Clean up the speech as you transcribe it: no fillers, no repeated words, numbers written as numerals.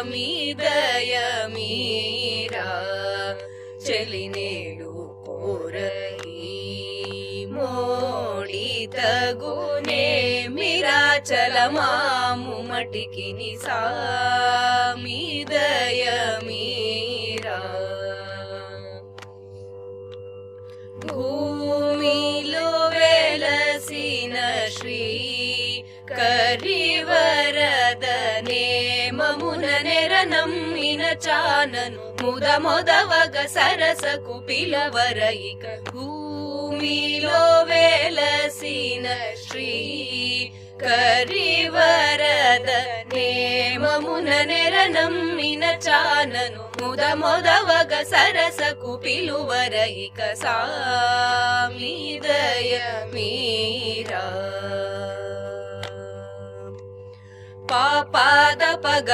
మీదయ మీరా చెలినేలు కోరయి మోడి తగునే మీరా చలమాము మటికి నిసా మీదయ మీరా భూమిలో వెలసిన శ్రీ కరివరదనే మమున నెరనమ్మిన చానను మొదవగ సరసకు పిలవరయిక భూమిలో వెలసిన శ్రీ కరివరదనే మమున నెరనమ్మిన చానను మొదవగ సరసకు పిలువరయిక సామిదయ మీరా పాపాద పగ